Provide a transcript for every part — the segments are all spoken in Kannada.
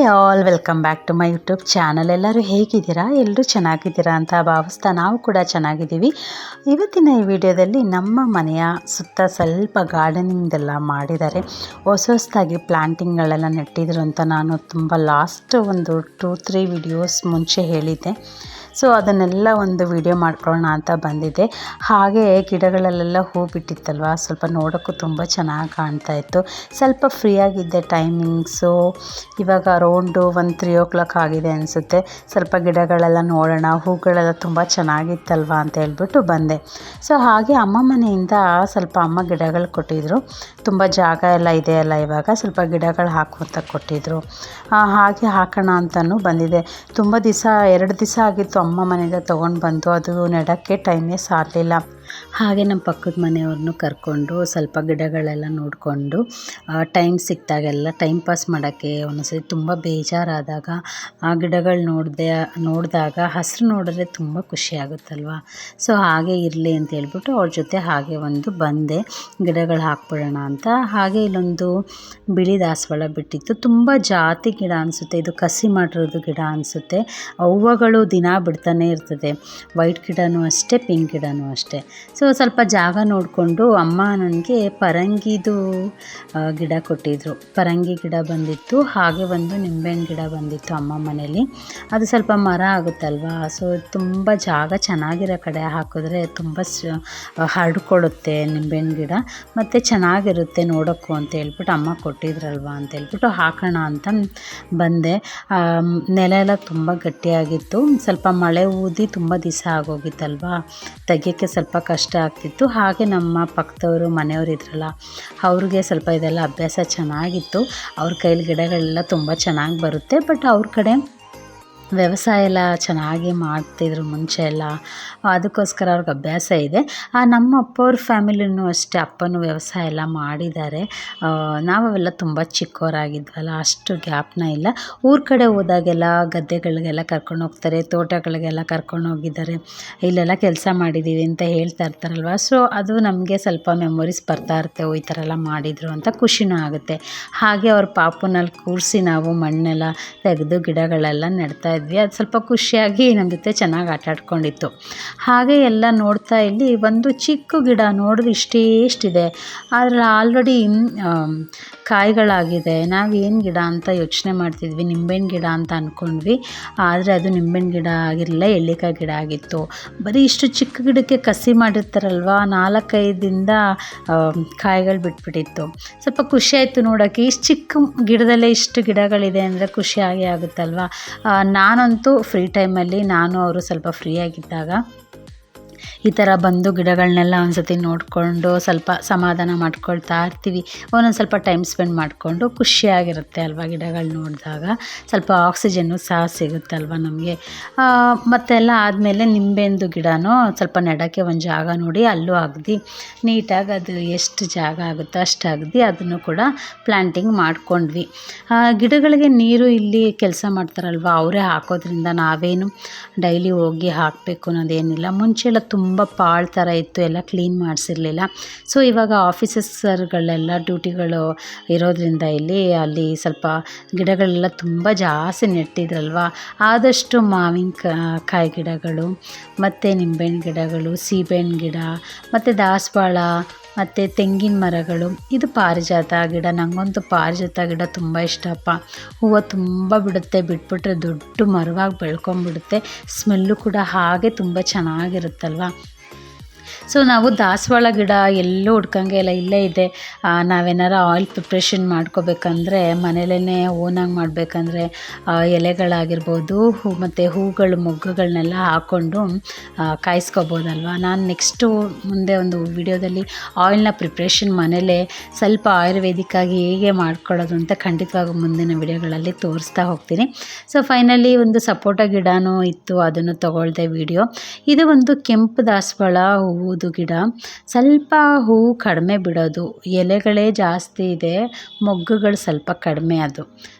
Hi all, welcome back to my YouTube channel. ಎಲ್ಲರೂ ಹೇಗಿದ್ದೀರಾ? ಎಲ್ಲರೂ ಚೆನ್ನಾಗಿದ್ದೀರಾ ಅಂತ ಭಾವಿಸ್ತಾ ನಾವು ಕೂಡ ಚೆನ್ನಾಗಿದ್ದೀವಿ. ಇವತ್ತಿನ ಈ ವಿಡಿಯೋದಲ್ಲಿ ನಮ್ಮ ಮನೆಯ ಸುತ್ತ ಸ್ವಲ್ಪ ಗಾರ್ಡನಿಂಗ್ದೆಲ್ಲ ಮಾಡಿದ್ದಾರೆ. ಹೊಸದಾಗಿ ಪ್ಲ್ಯಾಂಟಿಂಗ್ಗಳೆಲ್ಲ ನೆಟ್ಟಿದ್ರು ಅಂತ ನಾನು ತುಂಬ ಲಾಸ್ಟ್ ಒಂದು 2-3 ವಿಡಿಯೋಸ್ ಮುಂಚೆ ಹೇಳಿದ್ದೆ. ಸೊ ಅದನ್ನೆಲ್ಲ ಒಂದು ವಿಡಿಯೋ ಮಾಡ್ಕೊಳ್ಳೋಣ ಅಂತ ಬಂದಿದ್ದೆ. ಹಾಗೆ ಗಿಡಗಳಲ್ಲೆಲ್ಲ ಹೂ ಬಿಟ್ಟಿತ್ತಲ್ವ, ಸ್ವಲ್ಪ ನೋಡೋಕ್ಕೂ ತುಂಬ ಚೆನ್ನಾಗಿ ಕಾಣ್ತಾ ಇತ್ತು. ಸ್ವಲ್ಪ ಫ್ರೀಯಾಗಿದ್ದೆ ಟೈಮಿಂಗ್ಸು. ಇವಾಗ ಅರೌಂಡು 1-3 o'clock ಆಗಿದೆ ಅನಿಸುತ್ತೆ. ಸ್ವಲ್ಪ ಗಿಡಗಳೆಲ್ಲ ನೋಡೋಣ, ಹೂಗಳೆಲ್ಲ ತುಂಬ ಚೆನ್ನಾಗಿತ್ತಲ್ವ ಅಂತ ಹೇಳ್ಬಿಟ್ಟು ಬಂದೆ. ಸೊ ಹಾಗೆ ಅಮ್ಮ ಮನೆಯಿಂದ ಸ್ವಲ್ಪ ಅಮ್ಮ ಗಿಡಗಳು ಕೊಟ್ಟಿದ್ದರು. ತುಂಬ ಜಾಗ ಎಲ್ಲ ಇದೆ ಅಲ್ಲ, ಇವಾಗ ಸ್ವಲ್ಪ ಗಿಡಗಳು ಹಾಕು ಅಂತ ಕೊಟ್ಟಿದ್ದರು. ಹಾಗೆ ಹಾಕೋಣ ಅಂತಲೂ ಬಂದಿದೆ. ತುಂಬ ದಿವಸ 2 ದಿವಸ ಆಗಿತ್ತು ಅಮ್ಮ ಮನೆಯಿಂದ ತೊಗೊಂಡು ಬಂದು. ಅದು ನೆಡೋಕ್ಕೆ ಟೈಮೇ ಸಾಲಲಿಲ್ಲ. ಹಾಗೆ ನಮ್ಮ ಪಕ್ಕದ ಮನೆಯವ್ರನ್ನೂ ಕರ್ಕೊಂಡು ಸ್ವಲ್ಪ ಗಿಡಗಳೆಲ್ಲ ನೋಡಿಕೊಂಡು ಟೈಮ್ ಸಿಕ್ಕಿದಾಗೆಲ್ಲ ಟೈಮ್ ಪಾಸ್ ಮಾಡೋಕ್ಕೆ ಒಂದೊಂದ್ಸರಿ ತುಂಬ ಬೇಜಾರಾದಾಗ ಆ ಗಿಡಗಳು ನೋಡಿದಾಗ ಹಸಿರು ನೋಡಿದ್ರೆ ತುಂಬ ಖುಷಿಯಾಗುತ್ತಲ್ವ. ಸೊ ಹಾಗೆ ಇರಲಿ ಅಂತ ಹೇಳ್ಬಿಟ್ಟು ಅವ್ರ ಜೊತೆ ಹಾಗೆ ಒಂದು ಬಂದೆ, ಗಿಡಗಳು ಹಾಕ್ಬಿಡೋಣ ಅಂತ. ಹಾಗೆ ಇಲ್ಲೊಂದು ಬಿಳಿ ದಾಸವಾಳ ಬಿಟ್ಟಿತ್ತು. ತುಂಬ ಜಾತಿ ಗಿಡ ಅನಿಸುತ್ತೆ, ಇದು ಕಸಿ ಮಾಡಿರೋದು ಗಿಡ ಅನಿಸುತ್ತೆ. ಹೂವುಗಳು ದಿನ ಬಿಡ್ತಾನೆ ಇರ್ತದೆ. ವೈಟ್ ಗಿಡನೂ ಅಷ್ಟೇ, ಪಿಂಕ್ ಗಿಡನೂ ಅಷ್ಟೇ. ಸೊ ಸ್ವಲ್ಪ ಜಾಗ ನೋಡಿಕೊಂಡು ಅಮ್ಮ ನನಗೆ ಪರಂಗಿದು ಗಿಡ ಕೊಟ್ಟಿದ್ದರು. ಪರಂಗಿ ಗಿಡ ಬಂದಿತ್ತು, ಹಾಗೆ ಒಂದು ನಿಂಬೆಹಣ್ಣು ಗಿಡ ಬಂದಿತ್ತು ಅಮ್ಮ ಮನೇಲಿ. ಅದು ಸ್ವಲ್ಪ ಮರ ಆಗುತ್ತಲ್ವ, ಸೊ ತುಂಬ ಜಾಗ ಚೆನ್ನಾಗಿರೋ ಕಡೆ ಹಾಕಿದ್ರೆ ತುಂಬ ಹರಡ್ಕೊಳ್ಳುತ್ತೆ ನಿಂಬೆಹಣ್ಣು ಗಿಡ, ಮತ್ತು ಚೆನ್ನಾಗಿರುತ್ತೆ ನೋಡೋಕ್ಕೂ ಅಂತ ಹೇಳ್ಬಿಟ್ಟು ಅಮ್ಮ ಕೊಟ್ಟಿದ್ರಲ್ವ ಅಂತ ಹೇಳ್ಬಿಟ್ಟು ಹಾಕೋಣ ಅಂತ ಬಂದೆ. ನೆಲ ಎಲ್ಲ ತುಂಬ ಗಟ್ಟಿಯಾಗಿತ್ತು. ಸ್ವಲ್ಪ ಮಳೆ ಊದಿ ತುಂಬ ದಿವಸ ಆಗೋಗಿತ್ತಲ್ವ, ತೆಗಿಯೋಕ್ಕೆ ಸ್ವಲ್ಪ ಕಷ್ಟ ಆಗ್ತಿತ್ತು. ಹಾಗೆ ನಮ್ಮ ಪಕ್ಕದವರು ಮನೆಯವರು ಇದ್ರಲ್ಲ, ಅವ್ರಿಗೆ ಸ್ವಲ್ಪ ಇದೆಲ್ಲ ಅಭ್ಯಾಸ ಚೆನ್ನಾಗಿತ್ತು. ಅವ್ರ ಕೈಲಿ ಗಿಡಗಳೆಲ್ಲ ತುಂಬ ಚೆನ್ನಾಗಿ ಬರುತ್ತೆ. ಬಟ್ ಅವ್ರ ಕಡೆ ವ್ಯವಸಾಯ ಎಲ್ಲ ಚೆನ್ನಾಗಿ ಮಾಡ್ತಿದ್ರು ಮುಂಚೆ ಎಲ್ಲ, ಅದಕ್ಕೋಸ್ಕರ ಅವ್ರಿಗೆ ಅಭ್ಯಾಸ ಇದೆ. ನಮ್ಮ ಅಪ್ಪವ್ರ ಫ್ಯಾಮಿಲಿನೂ ಅಷ್ಟೇ, ಅಪ್ಪನೂ ವ್ಯವಸಾಯ ಎಲ್ಲ ಮಾಡಿದ್ದಾರೆ. ನಾವೆಲ್ಲ ತುಂಬ ಚಿಕ್ಕವರಾಗಿದ್ವಲ್ಲ, ಅಷ್ಟು ಜ್ಞಾಪನ ಇಲ್ಲ. ಊರ ಕಡೆ ಹೋದಾಗೆಲ್ಲ ಗದ್ದೆಗಳಿಗೆಲ್ಲ ಕರ್ಕೊಂಡು ಹೋಗ್ತಾರೆ, ತೋಟಗಳಿಗೆಲ್ಲ ಕರ್ಕೊಂಡು ಹೋಗಿದ್ದಾರೆ. ಇಲ್ಲೆಲ್ಲ ಕೆಲಸ ಮಾಡಿದ್ದೀವಿ ಅಂತ ಹೇಳ್ತಾ ಇರ್ತಾರಲ್ವ, ಸೊ ಅದು ನಮಗೆ ಸ್ವಲ್ಪ ಮೆಮೊರೀಸ್ ಬರ್ತಾ ಇರುತ್ತೆ. ಈ ಥರ ಎಲ್ಲ ಮಾಡಿದರು ಅಂತ ಖುಷಿನೂ ಆಗುತ್ತೆ. ಹಾಗೆ ಅವ್ರ ಪಾಪುನಲ್ಲಿ ಕೂರಿಸಿ ನಾವು ಮಣ್ಣೆಲ್ಲ ತೆಗೆದು ಗಿಡಗಳೆಲ್ಲ ನೆಡ್ತಾ ಇದ್ವಿ. ಅದು ಸ್ವಲ್ಪ ಖುಷಿಯಾಗಿ ನಮ್ಮ ಜೊತೆ ಚೆನ್ನಾಗಿ ಆಟಾಡ್ಕೊಂಡಿತ್ತು. ಹಾಗೆ ಎಲ್ಲ ನೋಡ್ತಾ ಇಲ್ಲಿ ಒಂದು ಚಿಕ್ಕ ಗಿಡ ನೋಡಿದ್ರೆ ಇಷ್ಟೇ ಆದರೆ ಆಲ್ರೆಡಿ ಕಾಯಿಗಳಾಗಿದೆ. ನಾವು ಏನು ಗಿಡ ಅಂತ ಯೋಚನೆ ಮಾಡ್ತಿದ್ವಿ, ನಿಂಬೆಹಣ್ಣು ಗಿಡ ಅಂತ ಅಂದ್ಕೊಂಡ್ವಿ. ಆದರೆ ಅದು ನಿಂಬೆಹಣ್ಣು ಗಿಡ ಆಗಿರಲಿಲ್ಲ, ಎಳ್ಳಿಕಾಯಿ ಗಿಡ ಆಗಿತ್ತು. ಬರೀ ಇಷ್ಟು ಚಿಕ್ಕ ಗಿಡಕ್ಕೆ ಕಸಿ ಮಾಡಿರ್ತಾರಲ್ವ, 4-5 ಕಾಯಿಗಳು ಬಿಟ್ಬಿಟ್ಟಿತ್ತು. ಸ್ವಲ್ಪ ಖುಷಿಯಾಯಿತು ನೋಡೋಕ್ಕೆ. ಇಷ್ಟು ಚಿಕ್ಕ ಗಿಡದಲ್ಲೇ ಇಷ್ಟು ಗಿಡಗಳಿದೆ ಅಂದರೆ ಖುಷಿಯಾಗಿ ಆಗುತ್ತಲ್ವ. ನಾನಂತೂ ಫ್ರೀ ಟೈಮಲ್ಲಿ ನಾನು ಅವರು ಸ್ವಲ್ಪ ಫ್ರೀಯಾಗಿದ್ದಾಗ ಈ ಥರ ಬಂದು ಗಿಡಗಳನ್ನೆಲ್ಲ ಒಂದ್ಸತಿ ನೋಡಿಕೊಂಡು ಸ್ವಲ್ಪ ಸಮಾಧಾನ ಮಾಡ್ಕೊಳ್ತಾ ಇರ್ತೀವಿ. ಒಂದೊಂದು ಸ್ವಲ್ಪ ಟೈಮ್ ಸ್ಪೆಂಡ್ ಮಾಡಿಕೊಂಡು ಖುಷಿಯಾಗಿರುತ್ತೆ ಅಲ್ವ. ಗಿಡಗಳು ನೋಡಿದಾಗ ಸ್ವಲ್ಪ ಆಕ್ಸಿಜನ್ನು ಸಹ ಸಿಗುತ್ತಲ್ವ ನಮಗೆ. ಮತ್ತೆಲ್ಲ ಆದಮೇಲೆ ನಿಂಬೆಹಣ್ಣು ಗಿಡನೂ ಸ್ವಲ್ಪ ನೆಡೋಕ್ಕೆ ಒಂದು ಜಾಗ ನೋಡಿ ಅಲ್ಲೂ ಅಗದಿ ನೀಟಾಗಿ ಅದು ಎಷ್ಟು ಜಾಗ ಆಗುತ್ತೋ ಅಷ್ಟು ಅಗದಿ ಅದನ್ನು ಕೂಡ ಪ್ಲ್ಯಾಂಟಿಂಗ್ ಮಾಡ್ಕೊಂಡ್ವಿ. ಗಿಡಗಳಿಗೆ ನೀರು ಇಲ್ಲಿ ಕೆಲಸ ಮಾಡ್ತಾರಲ್ವ, ಅವರೇ ಹಾಕೋದ್ರಿಂದ ನಾವೇನು ಡೈಲಿ ಹೋಗಿ ಹಾಕಬೇಕು ಅನ್ನೋದೇನಿಲ್ಲ. ಮುಂಚೆ ಎಲ್ಲ ತುಂಬ ಪಾಳು ಥರ ಇತ್ತು, ಎಲ್ಲ ಕ್ಲೀನ್ ಮಾಡಿಸಿರಲಿಲ್ಲ. ಸೊ ಇವಾಗ ಆಫೀಸರ್ಗಳೆಲ್ಲ ಡ್ಯೂಟಿಗಳು ಇರೋದ್ರಿಂದ ಅಲ್ಲಿ ಸ್ವಲ್ಪ ಗಿಡಗಳೆಲ್ಲ ತುಂಬ ಜಾಸ್ತಿ ನೆಟ್ಟಿದ್ರಲ್ವ. ಆದಷ್ಟು ಮಾವಿನಕಾಯಿ ಗಿಡಗಳು ಮತ್ತು ನಿಂಬೆಹಣ್ಣು ಗಿಡಗಳು, ಸೀಬೆಹಣ್ಣು ಗಿಡ ಮತ್ತು ದಾಸವಾಳ ಮತ್ತು ತೆಂಗಿನ ಮರಗಳು. ಇದು ಪಾರಿಜಾತ ಗಿಡ, ನನಗಂತೂ ಪಾರಿಜಾತ ಗಿಡ ತುಂಬ ಇಷ್ಟಪ್ಪ. ಹೂವು ತುಂಬ ಬಿಡುತ್ತೆ, ಬಿಟ್ಬಿಟ್ರೆ ದೊಡ್ಡ ಮರವಾಗಿ ಬೆಳ್ಕೊಂಬಿಡುತ್ತೆ. ಸ್ಮೆಲ್ಲು ಕೂಡ ಹಾಗೆ ತುಂಬ ಚೆನ್ನಾಗಿರುತ್ತಲ್ವ. ಸೊ ನಾವು ದಾಸವಾಳ ಗಿಡ ಎಲ್ಲೂ ಹುಡ್ಕಂಗೆ ಇಲ್ಲ, ಇಲ್ಲೇ ಇದೆ. ನಾವೇನಾರು ಆಯಿಲ್ ಪ್ರಿಪ್ರೇಷನ್ ಮಾಡ್ಕೋಬೇಕಂದ್ರೆ ಮನೇಲೇ ಓನಾಗಿ ಮಾಡಬೇಕಂದ್ರೆ ಎಲೆಗಳಾಗಿರ್ಬೋದು ಮತ್ತು ಹೂಗಳು ಮೊಗ್ಗುಗಳನ್ನೆಲ್ಲ ಹಾಕ್ಕೊಂಡು ಕಾಯಿಸ್ಕೋಬೋದಲ್ವ. ನಾನು ನೆಕ್ಸ್ಟು ಮುಂದೆ ಒಂದು ವಿಡಿಯೋದಲ್ಲಿ ಆಯಿಲ್ನ ಪ್ರಿಪ್ರೇಷನ್ ಮನೇಲೇ ಸ್ವಲ್ಪ ಆಯುರ್ವೇದಿಕ್ಕಾಗಿ ಹೇಗೆ ಮಾಡ್ಕೊಳ್ಳೋದು ಅಂತ ಖಂಡಿತವಾಗೂ ಮುಂದಿನ ವಿಡಿಯೋಗಳಲ್ಲಿ ತೋರಿಸ್ತಾ ಹೋಗ್ತೀನಿ. ಸೊ ಫೈನಲಿ ಒಂದು ಸಪೋಟ ಗಿಡನೂ ಇತ್ತು, ಅದನ್ನು ತೊಗೊಳ್ದೆ ವಿಡಿಯೋ. ಇದು ಒಂದು ಕೆಂಪು ದಾಸವಾಳ ಹೂವುದು ಗಿಡ. ಸ್ವಲ್ಪ ಹೂವು ಕಡಿಮೆ ಬಿಡೋದು, ಎಲೆಗಳೇ ಜಾಸ್ತಿ ಇದೆ, ಮೊಗ್ಗುಗಳು ಸ್ವಲ್ಪ ಕಡಿಮೆ. ಅದು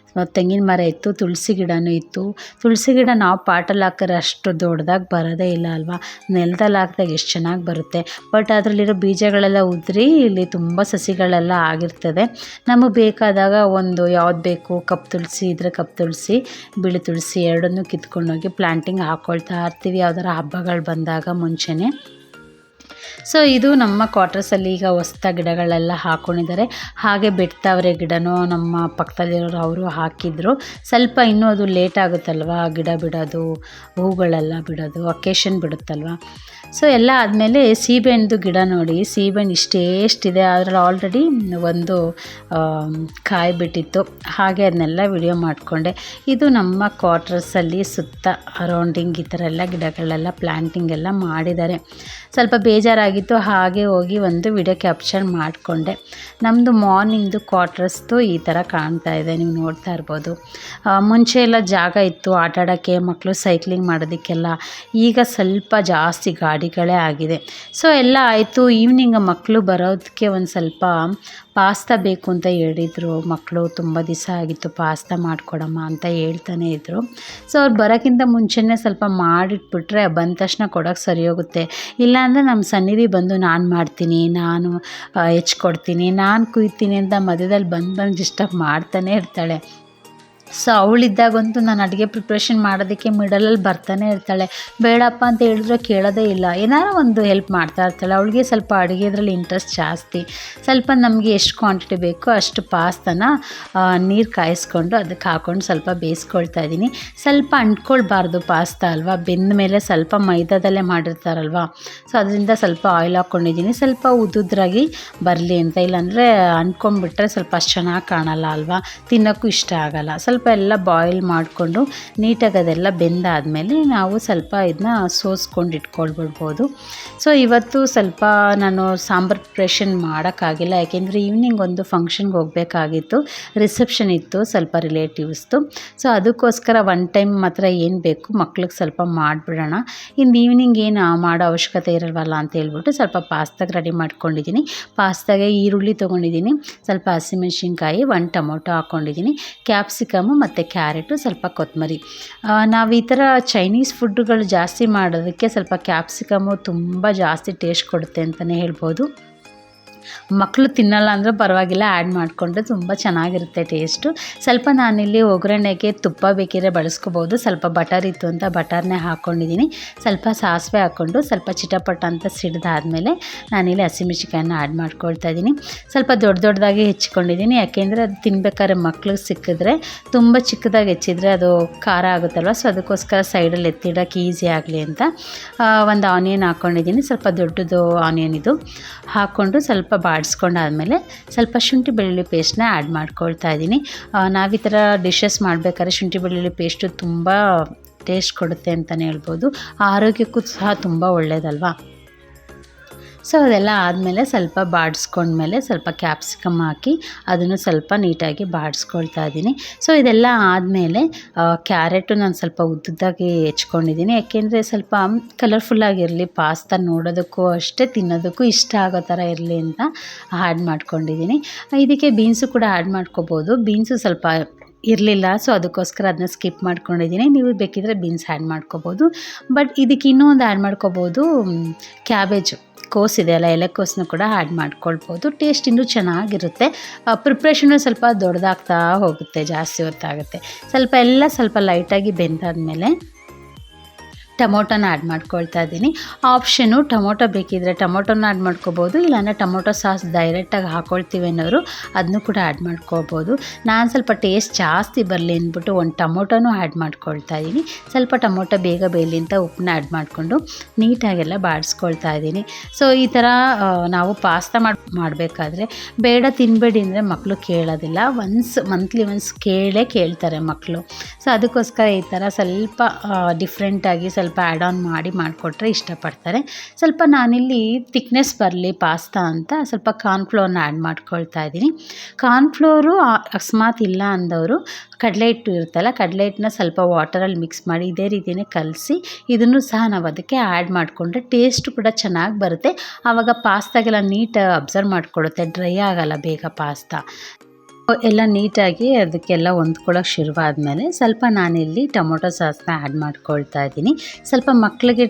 ತೆಂಗಿನ ಮರ ಇತ್ತು, ತುಳಸಿ ಗಿಡನೂ ಇತ್ತು. ತುಳಸಿ ಗಿಡ ನಾವು ಪಾಟಲ್ಲಿ ಹಾಕಿದ್ರೆ ಅಷ್ಟು ದೊಡ್ಡದಾಗಿ ಬರೋದೇ ಇಲ್ಲ ಅಲ್ವಾ, ನೆಲದಲ್ಲಿ ಹಾಕಿದಾಗ ಎಷ್ಟು ಚೆನ್ನಾಗಿ ಬರುತ್ತೆ. ಬಟ್ ಅದರಲ್ಲಿರೋ ಬೀಜಗಳೆಲ್ಲ ಉದುರಿ ಇಲ್ಲಿ ತುಂಬ ಸಸಿಗಳೆಲ್ಲ ಆಗಿರ್ತದೆ. ನಮಗೆ ಬೇಕಾದಾಗ ಒಂದು ಯಾವ್ದು ಬೇಕು, ಕಪ್ಪು ತುಳಸಿ ಇದ್ದರೆ ಕಪ್ಪು ತುಳಸಿ, ಬಿಳಿ ತುಳಸಿ ಎರಡನ್ನೂ ಕಿತ್ಕೊಂಡೋಗಿ ಪ್ಲ್ಯಾಂಟಿಂಗ್ ಹಾಕ್ಕೊಳ್ತಾ ಇರ್ತೀವಿ ಯಾವ್ದಾರ ಹಬ್ಬಗಳು ಬಂದಾಗ ಮುಂಚೆನೇ. ಸೊ ಇದು ನಮ್ಮ ಕ್ವಾರ್ಟರ್ಸಲ್ಲಿ ಈಗ ಹೊಸ್ತ ಗಿಡಗಳೆಲ್ಲ ಹಾಕ್ಕೊಂಡಿದ್ದಾರೆ. ಹಾಗೆ ಬಿಡ್ತಾವ್ರೆ ಗಿಡನೂ ನಮ್ಮ ಪಕ್ಕದಲ್ಲಿರೋರು ಅವರು ಹಾಕಿದ್ರು. ಸ್ವಲ್ಪ ಇನ್ನೂ ಅದು ಲೇಟ್ ಆಗುತ್ತಲ್ವ ಗಿಡ ಬಿಡೋದು, ಹೂಗಳೆಲ್ಲ ಬಿಡೋದು, ಅಕೇಶನ್ ಬಿಡುತ್ತಲ್ವ. ಸೊ ಎಲ್ಲ ಆದಮೇಲೆ ಸೀಬೆಹಣ್ಣು ಗಿಡ ನೋಡಿ, ಸೀಬೆಹಣ್ಣು ಎಷ್ಟಿದೆ, ಅದರಲ್ಲಿ ಆಲ್ರೆಡಿ ಒಂದು ಕಾಯಿ ಬಿಟ್ಟಿತ್ತು. ಹಾಗೆ ಅದನ್ನೆಲ್ಲ ವಿಡಿಯೋ ಮಾಡಿಕೊಂಡೆ. ಇದು ನಮ್ಮ ಕ್ವಾರ್ಟರ್ಸಲ್ಲಿ ಸುತ್ತ ಅರೌಂಡಿಂಗ್ ಈ ಥರ ಎಲ್ಲ ಗಿಡಗಳೆಲ್ಲ ಪ್ಲ್ಯಾಂಟಿಂಗ್ ಎಲ್ಲ ಮಾಡಿದ್ದಾರೆ. ಸ್ವಲ್ಪ ಬೇಜಾರಾಗಿತ್ತು, ಹಾಗೆ ಹೋಗಿ ಒಂದು ವಿಡಿಯೋ ಕ್ಯಾಪ್ಚರ್ ಮಾಡಿಕೊಂಡೆ. ನಮ್ಮದು ಮಾರ್ನಿಂಗ್ದು ಕ್ವಾರ್ಟರ್ಸ್ದು ಈ ಥರ ಕಾಣ್ತಾ ಇದೆ, ನೀವು ನೋಡ್ತಾ ಇರ್ಬೋದು. ಮುಂಚೆ ಎಲ್ಲ ಜಾಗ ಇತ್ತು ಆಟ ಆಡೋಕ್ಕೆ, ಮಕ್ಕಳು ಸೈಕ್ಲಿಂಗ್ ಮಾಡೋದಕ್ಕೆಲ್ಲ. ಈಗ ಸ್ವಲ್ಪ ಜಾಸ್ತಿ ಗಾಡಿಗಳೇ ಆಗಿದೆ. ಸೊ ಎಲ್ಲ ಆಯಿತು. ಈವ್ನಿಂಗ್ ಮಕ್ಕಳು ಬರೋದಕ್ಕೆ ಒಂದು ಸ್ವಲ್ಪ ಪಾಸ್ತಾ ಬೇಕು ಅಂತ ಹೇಳಿದರು ಮಕ್ಕಳು. ತುಂಬ ದಿವಸ ಆಗಿತ್ತು ಪಾಸ್ತಾ ಮಾಡಿಕೊಡಮ್ಮ ಅಂತ ಹೇಳ್ತಾನೆ ಇದ್ದರು. ಸೊ ಅವ್ರು ಬರೋಕ್ಕಿಂತ ಮುಂಚೆನೇ ಸ್ವಲ್ಪ ಮಾಡಿಟ್ಬಿಟ್ರೆ ಬಂದ ತಕ್ಷಣ ಕೊಡೋಕ್ಕೆ ಸರಿ ಹೋಗುತ್ತೆ. ಇಲ್ಲಾಂದರೆ ನಮ್ಮ ಸನ್ನಿಧಿ ಬಂದು ನಾನು ಮಾಡ್ತೀನಿ, ನಾನು ಹೆಚ್ಕೊಡ್ತೀನಿ, ನಾನು ಕುಯ್ತೀನಿ ಅಂತ ಮಧ್ಯದಲ್ಲಿ ಬಂದು ಡಿಸ್ಟರ್ಬ್ ಮಾಡ್ತಾನೆ ಇರ್ತಾಳೆ. ಸೊ ಅವಳಿದ್ದಾಗಂತೂ ನಾನು ಅಡುಗೆ ಪ್ರಿಪ್ರೇಷನ್ ಮಾಡೋದಕ್ಕೆ ಮಿಡಲಲ್ಲಿ ಬರ್ತಾನೆ ಇರ್ತಾಳೆ. ಬೇಡಪ್ಪ ಅಂತ ಹೇಳಿದ್ರೆ ಕೇಳೋದೇ ಇಲ್ಲ, ಏನಾರು ಒಂದು ಹೆಲ್ಪ್ ಮಾಡ್ತಾ ಇರ್ತಾಳೆ. ಅವಳಿಗೆ ಸ್ವಲ್ಪ ಅಡುಗೆದ್ರಲ್ಲಿ ಇಂಟ್ರೆಸ್ಟ್ ಜಾಸ್ತಿ. ಸ್ವಲ್ಪ ನಮಗೆ ಎಷ್ಟು ಕ್ವಾಂಟಿಟಿ ಬೇಕೋ ಅಷ್ಟು ಪಾಸ್ತಾನ ನೀರು ಕಾಯಿಸ್ಕೊಂಡು ಅದಕ್ಕೆ ಹಾಕ್ಕೊಂಡು ಸ್ವಲ್ಪ ಬೇಯಿಸ್ಕೊಳ್ತಾ ಇದ್ದೀನಿ. ಸ್ವಲ್ಪ ಅಂಟ್ಕೊಳ್ಬಾರ್ದು ಪಾಸ್ತಾ ಅಲ್ವಾ, ಬೆಂದ ಮೇಲೆ ಸ್ವಲ್ಪ ಮೈದಾದಲ್ಲೇ ಮಾಡಿರ್ತಾರಲ್ವ. ಸೊ ಅದರಿಂದ ಸ್ವಲ್ಪ ಆಯಿಲ್ ಹಾಕ್ಕೊಂಡಿದ್ದೀನಿ, ಸ್ವಲ್ಪ ಉದುದ್ರಾಗಿ ಬರಲಿ ಅಂತ. ಇಲ್ಲಾಂದರೆ ಅಂಟ್ಕೊಂಡ್ಬಿಟ್ರೆ ಸ್ವಲ್ಪ ಅಷ್ಟು ಚೆನ್ನಾಗಿ ಕಾಣಲ್ಲ ಅಲ್ವಾ, ತಿನ್ನೋಕ್ಕೂ ಇಷ್ಟ ಆಗಲ್ಲ. ಸ್ವಲ್ಪ ಎಲ್ಲ ಬಾಯ್ಲ್ ಮಾಡಿಕೊಂಡು ನೀಟಾಗಿ ಅದೆಲ್ಲ ಬೆಂದಾದಮೇಲೆ ನಾವು ಸ್ವಲ್ಪ ಇದನ್ನ ಸೋಸ್ಕೊಂಡು ಇಟ್ಕೊಳ್ಬಿಡ್ಬೋದು. ಸೊ ಇವತ್ತು ಸ್ವಲ್ಪ ನಾನು ಸಾಂಬಾರು ಪ್ರಿಪ್ರೇಷನ್ ಮಾಡೋಕ್ಕಾಗಿಲ್ಲ, ಯಾಕೆಂದರೆ ಈವ್ನಿಂಗ್ ಒಂದು ಫಂಕ್ಷನ್ಗೆ ಹೋಗಬೇಕಾಗಿತ್ತು, ರಿಸೆಪ್ಷನ್ ಇತ್ತು ಸ್ವಲ್ಪ ರಿಲೇಟಿವ್ಸ್ದು. ಸೊ ಅದಕ್ಕೋಸ್ಕರ ಒನ್ ಟೈಮ್ ಮಾತ್ರ ಏನು ಬೇಕು ಮಕ್ಳಿಗೆ ಸ್ವಲ್ಪ ಮಾಡಿಬಿಡೋಣ, ಇನ್ನು ಈವ್ನಿಂಗ್ ಏನು ಮಾಡೋ ಅವಶ್ಯಕತೆ ಇರಲ್ವಲ್ಲ ಅಂತ ಹೇಳ್ಬಿಟ್ಟು ಸ್ವಲ್ಪ ಪಾಸ್ತಾಗೆ ರೆಡಿ ಮಾಡ್ಕೊಂಡಿದ್ದೀನಿ. ಪಾಸ್ತಾಗೆ ಈರುಳ್ಳಿ ತೊಗೊಂಡಿದ್ದೀನಿ, ಸ್ವಲ್ಪ ಹಸಿಮೆಣ್ಸಿನ್ಕಾಯಿ, 1 ಟೊಮೊಟೊ ಹಾಕ್ಕೊಂಡಿದ್ದೀನಿ, ಕ್ಯಾಪ್ಸಿಕಮು ಮತ್ತು ಕ್ಯಾರೆಟು, ಸ್ವಲ್ಪ ಕೊತ್ತಂಬರಿ. ನಾವು ಈ ಥರ ಚೈನೀಸ್ ಫುಡ್ಡುಗಳು ಜಾಸ್ತಿ ಮಾಡೋದಕ್ಕೆ ಸ್ವಲ್ಪ ಕ್ಯಾಪ್ಸಿಕಮು ತುಂಬ ಜಾಸ್ತಿ ಟೇಸ್ಟ್ ಕೊಡುತ್ತೆ ಅಂತಲೇ ಹೇಳ್ಬೋದು. ಮಕ್ಕಳು ತಿನ್ನಲ್ಲ ಅಂದರೆ ಪರವಾಗಿಲ್ಲ, ಆ್ಯಡ್ ಮಾಡಿಕೊಂಡ್ರೆ ತುಂಬ ಚೆನ್ನಾಗಿರುತ್ತೆ ಟೇಸ್ಟು. ಸ್ವಲ್ಪ ನಾನಿಲ್ಲಿ ಒಗ್ಗರಣೆಗೆ ತುಪ್ಪ ಬೇಕಿದ್ರೆ ಬಳಸ್ಕೋಬೋದು. ಸ್ವಲ್ಪ ಬಟರ್ ಇತ್ತು ಅಂತ ಬಟರ್ನೇ ಹಾಕ್ಕೊಂಡಿದ್ದೀನಿ. ಸ್ವಲ್ಪ ಸಾಸಿವೆ ಹಾಕ್ಕೊಂಡು ಸ್ವಲ್ಪ ಚಿಟಪಟ ಅಂತ ಸಿಡ್ದಾದ್ಮೇಲೆ ನಾನಿಲ್ಲಿ ಹಸಿಮೆಣ್ಸಿನ್ಕಾಯನ್ನ ಆ್ಯಡ್ ಮಾಡ್ಕೊಳ್ತಾ ಇದ್ದೀನಿ. ಸ್ವಲ್ಪ ದೊಡ್ಡದಾಗಿ ಹೆಚ್ಚಿಕೊಂಡಿದ್ದೀನಿ, ಯಾಕೆಂದರೆ ಅದು ತಿನ್ಬೇಕಾದ್ರೆ ಮಕ್ಳಿಗೆ ಸಿಕ್ಕಿದ್ರೆ ತುಂಬ ಚಿಕ್ಕದಾಗಿ ಹೆಚ್ಚಿದ್ರೆ ಅದು ಖಾರ ಆಗುತ್ತಲ್ವ. ಸೊ ಅದಕ್ಕೋಸ್ಕರ ಸೈಡಲ್ಲಿ ಎತ್ತಿಡೋಕ್ಕೆ ಈಸಿ ಆಗಲಿ ಅಂತ ಒಂದು ಆನಿಯನ್ ಹಾಕ್ಕೊಂಡಿದ್ದೀನಿ. ಸ್ವಲ್ಪ ದೊಡ್ಡದು ಆನಿಯನ್ ಇದು ಹಾಕ್ಕೊಂಡು ಸ್ವಲ್ಪ ಬಾಡಿಸ್ಕೊಂಡಾದ್ಮೇಲೆ ಸ್ವಲ್ಪ ಶುಂಠಿ ಬೆಳ್ಳುಳ್ಳಿ ಪೇಸ್ಟ್ನ ಆ್ಯಡ್ ಮಾಡ್ಕೊಳ್ತಾ ಇದ್ದೀನಿ. ನಾವು ಈ ಥರ ಡಿಶಸ್ ಮಾಡಬೇಕಾದ್ರೆ ಶುಂಠಿ ಬೆಳ್ಳುಳ್ಳಿ ಪೇಸ್ಟು ತುಂಬ ಟೇಸ್ಟ್ ಕೊಡುತ್ತೆ ಅಂತಲೇ ಹೇಳ್ಬೋದು, ಆರೋಗ್ಯಕ್ಕೂ ಸಹ ತುಂಬ ಒಳ್ಳೆಯದಲ್ವಾ. ಸೊ ಅದೆಲ್ಲ ಆದಮೇಲೆ ಸ್ವಲ್ಪ ಬಾಡಿಸ್ಕೊಂಡ್ಮೇಲೆ ಸ್ವಲ್ಪ ಕ್ಯಾಪ್ಸಿಕಮ್ ಹಾಕಿ ಅದನ್ನು ಸ್ವಲ್ಪ ನೀಟಾಗಿ ಬಾಡಿಸ್ಕೊಳ್ತಾ ಇದ್ದೀನಿ. ಸೊ ಇದೆಲ್ಲ ಆದಮೇಲೆ ಕ್ಯಾರೆಟು ನಾನು ಸ್ವಲ್ಪ ಉದ್ದುದ್ದಾಗಿ ಹೆಚ್ಕೊಂಡಿದ್ದೀನಿ, ಯಾಕೆಂದರೆ ಸ್ವಲ್ಪ ಕಲರ್ಫುಲ್ಲಾಗಿರಲಿ, ಪಾಸ್ತಾ ನೋಡೋದಕ್ಕೂ ಅಷ್ಟೇ ತಿನ್ನೋದಕ್ಕೂ ಇಷ್ಟ ಆಗೋ ಥರ ಇರಲಿ ಅಂತ ಆ್ಯಡ್ ಮಾಡ್ಕೊಂಡಿದ್ದೀನಿ. ಇದಕ್ಕೆ ಬೀನ್ಸು ಕೂಡ ಆ್ಯಡ್ ಮಾಡ್ಕೋಬೋದು, ಬೀನ್ಸು ಸ್ವಲ್ಪ ಇರಲಿಲ್ಲ, ಸೊ ಅದಕ್ಕೋಸ್ಕರ ಅದನ್ನ ಸ್ಕಿಪ್ ಮಾಡ್ಕೊಂಡಿದ್ದೀನಿ. ನೀವು ಬೇಕಿದ್ರೆ ಬೀನ್ಸ್ ಆ್ಯಡ್ ಮಾಡ್ಕೋಬೋದು. ಬಟ್ ಇದಕ್ಕೆ ಇನ್ನೂ ಒಂದು ಆ್ಯಡ್ ಮಾಡ್ಕೋಬೋದು, ಕ್ಯಾಬೇಜು, ಕೋಸಿದೆಯಲ್ಲ, ಎಲೆಕೋಸನ್ನು ಕೂಡ ಆ್ಯಡ್ ಮಾಡ್ಕೊಳ್ಬೋದು. ಟೇಸ್ಟ್ ಇನ್ನೂ ಚೆನ್ನಾಗಿರುತ್ತೆ. ಪ್ರಿಪ್ರೇಷನ್ನು ಸ್ವಲ್ಪ ದೊಡ್ಡದಾಗ್ತಾ ಹೋಗುತ್ತೆ, ಜಾಸ್ತಿ ಹೊತ್ತಾಗುತ್ತೆ. ಸ್ವಲ್ಪ ಲೈಟಾಗಿ ಬೆಂದಾದಮೇಲೆ ಟೊಮೊಟೊನ ಆ್ಯಡ್ ಮಾಡ್ಕೊಳ್ತಾ ಇದ್ದೀನಿ. ಆಪ್ಷನು, ಟೊಮೊಟೊ ಬೇಕಿದ್ದರೆ ಟೊಮೊಟೊನ ಆ್ಯಡ್ ಮಾಡ್ಕೋಬೋದು, ಇಲ್ಲಾಂದರೆ ಟೊಮೊಟೊ ಸಾಸ್ ಡೈರೆಕ್ಟಾಗಿ ಹಾಕ್ಕೊಳ್ತೀವಿ ಅನ್ನೋರು ಅದನ್ನು ಕೂಡ ಆ್ಯಡ್ ಮಾಡ್ಕೋಬೋದು. ನಾನು ಸ್ವಲ್ಪ ಟೇಸ್ಟ್ ಜಾಸ್ತಿ ಬರಲಿ ಅಂದ್ಬಿಟ್ಟು ಒಂದು ಟೊಮೊಟೊನೂ ಆ್ಯಡ್ ಮಾಡ್ಕೊಳ್ತಾ ಇದ್ದೀನಿ. ಸ್ವಲ್ಪ ಟೊಮೊಟೊ ಬೇಗ ಬೇಯಲಿ ಅಂತ ಉಪ್ಪನ್ನ ಆ್ಯಡ್ ಮಾಡಿಕೊಂಡು ನೀಟಾಗೆಲ್ಲ ಬಾಡಿಸ್ಕೊಳ್ತಾ ಇದ್ದೀನಿ. ಸೊ ಈ ಥರ ನಾವು ಪಾಸ್ತಾ ಮಾಡಬೇಕಾದ್ರೆ ಬೇಡ ತಿನ್ನಬೇಡಿ ಅಂದರೆ ಮಕ್ಕಳು ಕೇಳೋದಿಲ್ಲ, ಮಂತ್ಲಿ ಒನ್ಸ್ ಕೇಳ್ತಾರೆ ಮಕ್ಕಳು. ಸೊ ಅದಕ್ಕೋಸ್ಕರ ಈ ಥರ ಸ್ವಲ್ಪ ಡಿಫ್ರೆಂಟಾಗಿ ಸ್ವಲ್ಪ ಆ್ಯಡ್ ಆನ್ ಮಾಡಿಕೊಟ್ರೆ ಇಷ್ಟಪಡ್ತಾರೆ. ಸ್ವಲ್ಪ ನಾನಿಲ್ಲಿ ತಿಕ್ನೆಸ್ ಬರಲಿ ಪಾಸ್ತಾ ಅಂತ ಸ್ವಲ್ಪ ಕಾರ್ನ್ಫ್ಲೋರ್ನ ಆ್ಯಡ್ ಮಾಡ್ಕೊಳ್ತಾ ಇದ್ದೀನಿ. ಕಾರ್ನ್ಫ್ಲೋರು ಅಕಸ್ಮಾತ್ ಇಲ್ಲ ಅಂದವರು ಕಡಲೆ ಹಿಟ್ಟು ಇರುತ್ತಲ್ಲ, ಕಡಲೆ ಹಿಟ್ಟನ್ನ ಸ್ವಲ್ಪ ವಾಟರಲ್ಲಿ ಮಿಕ್ಸ್ ಮಾಡಿ ಇದೇ ರೀತಿಯೇ ಕಲಸಿ ಇದನ್ನು ಸಹ ನಾವು ಅದಕ್ಕೆ ಆ್ಯಡ್ ಮಾಡಿಕೊಂಡ್ರೆ ಟೇಸ್ಟು ಕೂಡ ಚೆನ್ನಾಗಿ ಬರುತ್ತೆ. ಆವಾಗ ಪಾಸ್ತಾಗೆಲ್ಲ ನೀಟಾಗಿ ಅಬ್ಸರ್ವ್ ಮಾಡಿಕೊಳ್ಳುತ್ತೆ, ಡ್ರೈ ಆಗಲ್ಲ ಬೇಗ ಪಾಸ್ತಾ. ಎಲ್ಲ ನೀಟಾಗಿ ಅದಕ್ಕೆಲ್ಲ ಹೊಂದ್ಕೊಳ್ಳೋಕೆ ಶುರುವಾದಮೇಲೆ ಸ್ವಲ್ಪ ನಾನಿಲ್ಲಿ ಟೊಮೊಟೊ ಸಾಸ್ನ ಆ್ಯಡ್ ಮಾಡ್ಕೊಳ್ತಾ ಇದ್ದೀನಿ. ಸ್ವಲ್ಪ ಮಕ್ಕಳಿಗೆ